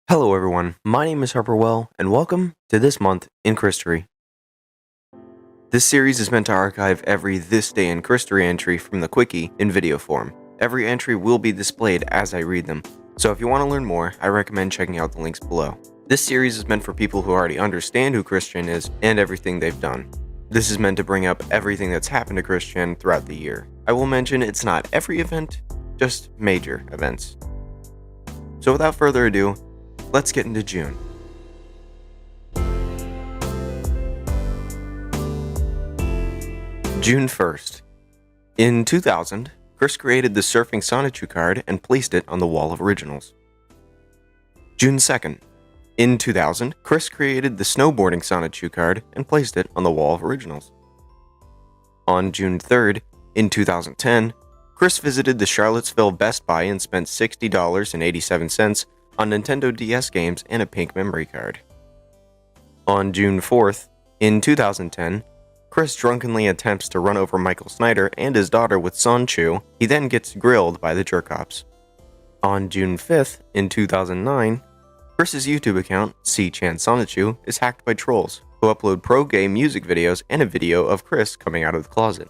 Hello everyone, my name is Harperwell, and welcome to This Month in Christory. This series is meant to archive every This Day in Christory entry from the Quickie in video form. Every entry will be displayed as I read them, so if you want to learn more, I recommend checking out the links below. This series is meant for people who already understand who Christian is and everything they've done. This is meant to bring up everything that's happened to Christian throughout the year. I will mention it's not every event, just major events. So without further ado, let's get into June. June 1st. In 2000, Chris created the Surfing Sonichu card and placed it on the wall of originals. June 2nd. In 2000, Chris created the Snowboarding Sonichu card and placed it on the wall of originals. On June 3rd, in 2010, Chris visited the Charlottesville Best Buy and spent $60.87 on Nintendo DS games and a pink memory card. On June 4th, in 2010, Chris drunkenly attempts to run over Michael Snyder and his daughter with Sonchu. He then gets grilled by the jerk-ops. On June 5th, in 2009, Chris's YouTube account, C-Chan Sonichu, is hacked by trolls, who upload pro-gay music videos and a video of Chris coming out of the closet.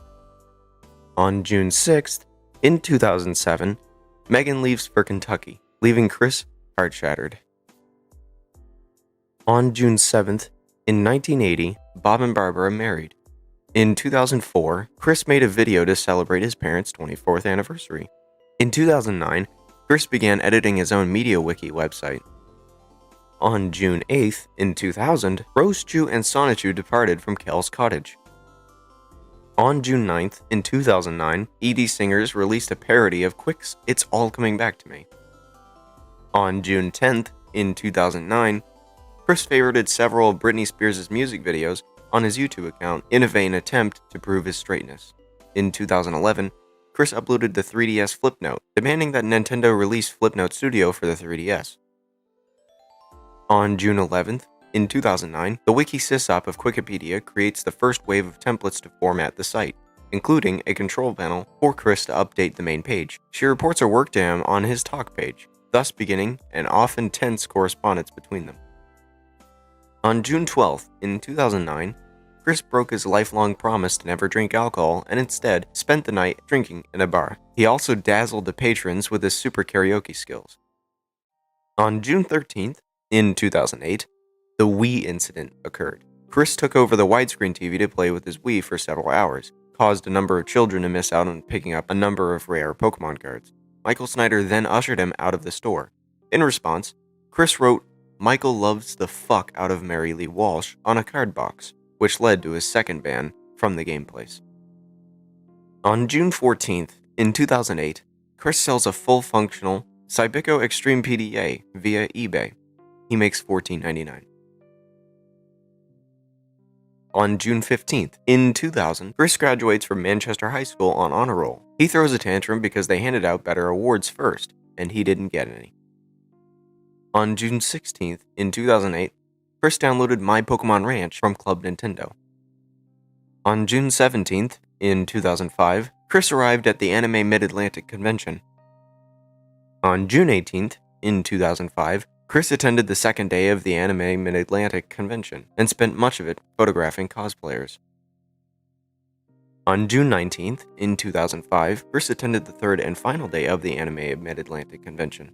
On June 6th, in 2007, Megan leaves for Kentucky, leaving Chris heart-shattered. On June 7th, in 1980, Bob and Barbara married. In 2004, Chris made a video to celebrate his parents' 24th anniversary. In 2009, Chris began editing his own MediaWiki website. On June 8th, in 2000, Rosechu and Sonichu departed from Kel's cottage. On June 9th, in 2009, ED Singers released a parody of Quick's It's All Coming Back to Me. On June 10th, in 2009, Chris favorited several of Britney Spears' music videos on his YouTube account in a vain attempt to prove his straightness. In 2011, Chris uploaded the 3DS Flipnote, demanding that Nintendo release Flipnote Studio for the 3DS. On June 11th, in 2009, the wiki sysop of Wikipedia creates the first wave of templates to format the site, including a control panel for Chris to update the main page. She reports her work to him on his talk page, thus beginning an often tense correspondence between them. On June 12th, in 2009, Chris broke his lifelong promise to never drink alcohol and instead spent the night drinking in a bar. He also dazzled the patrons with his super karaoke skills. On June 13th, in 2008, the Wii incident occurred. Chris took over the widescreen TV to play with his Wii for several hours, caused a number of children to miss out on picking up a number of rare Pokemon cards. Michael Snyder then ushered him out of the store. In response, Chris wrote, "Michael loves the fuck out of Mary Lee Walsh" on a card box, which led to his second ban from the game place. On June 14th, in 2008, Chris sells a full-functional Cybico Extreme PDA via eBay. He makes $14.99. On June 15th, in 2000, Chris graduates from Manchester High School on honor roll. He throws a tantrum because they handed out better awards first, and he didn't get any. On June 16th, in 2008, Chris downloaded My Pokemon Ranch from Club Nintendo. On June 17th, in 2005, Chris arrived at the Anime Mid-Atlantic Convention. On June 18th, in 2005, Chris attended the second day of the Anime Mid-Atlantic Convention and spent much of it photographing cosplayers. On June 19th, in 2005, Chris attended the third and final day of the Anime Mid-Atlantic Convention.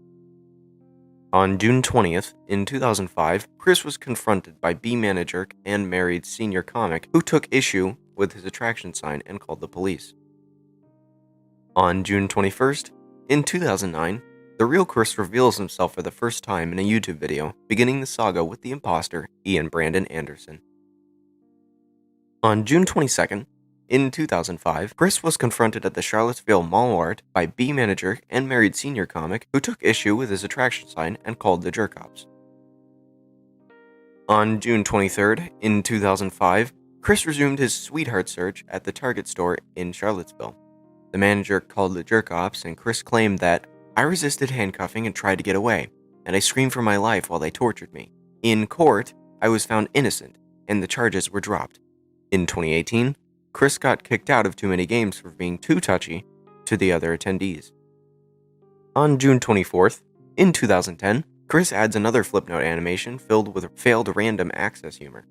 On June 20th, in 2005, Chris was confronted by B-Manager and married senior comic who took issue with his attraction sign and called the police. On June 21st, in 2009, the real Chris reveals himself for the first time in a YouTube video, beginning the saga with the imposter, Ian Brandon Anderson. On June 22nd, in 2005, Chris was confronted at the Charlottesville Mall by B-Manager and married senior comic who took issue with his attraction sign and called the jerk-ops. On June 23rd, in 2005, Chris resumed his sweetheart search at the Target store in Charlottesville. The manager called the jerk-ops and Chris claimed that, "I resisted handcuffing and tried to get away, and I screamed for my life while they tortured me. In court, I was found innocent, and the charges were dropped." In 2018, Chris got kicked out of too many games for being too touchy to the other attendees. On June 24th, in 2010, Chris adds another Flipnote animation filled with failed random access humor.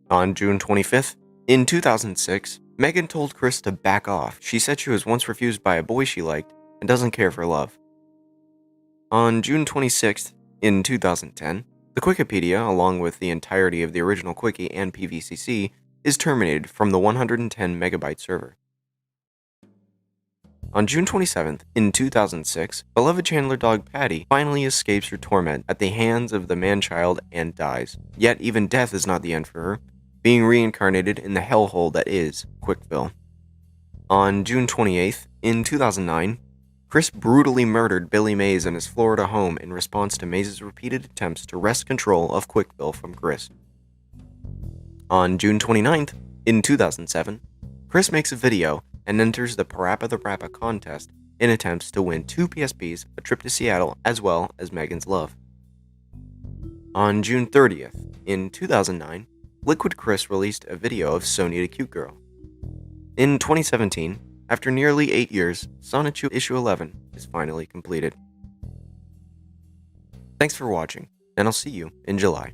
On June 25th, in 2006, Megan told Chris to back off. She said she was once refused by a boy she liked and doesn't care for love. On June 26th, in 2010, the Wikipedia, along with the entirety of the original Quickie and PVCC, is terminated from the 110 megabyte server. On June 27th, in 2006, beloved Chandler dog Patty finally escapes her torment at the hands of the man-child and dies. Yet even death is not the end for her, being reincarnated in the hellhole that is Quickville. On June 28th, in 2009, Chris brutally murdered Billy Mays in his Florida home in response to Mays' repeated attempts to wrest control of Quickville from Chris. On June 29th, in 2007, Chris makes a video and enters the Parappa the Rappa contest in attempts to win 2 PSPs, a trip to Seattle, as well as Megan's love. On June 30th, in 2009, Liquid Chris released a video of Sonya the Cute Girl. In 2017, after nearly 8 years, Sonichu issue 11 is finally completed. Thanks for watching, and I'll see you in July.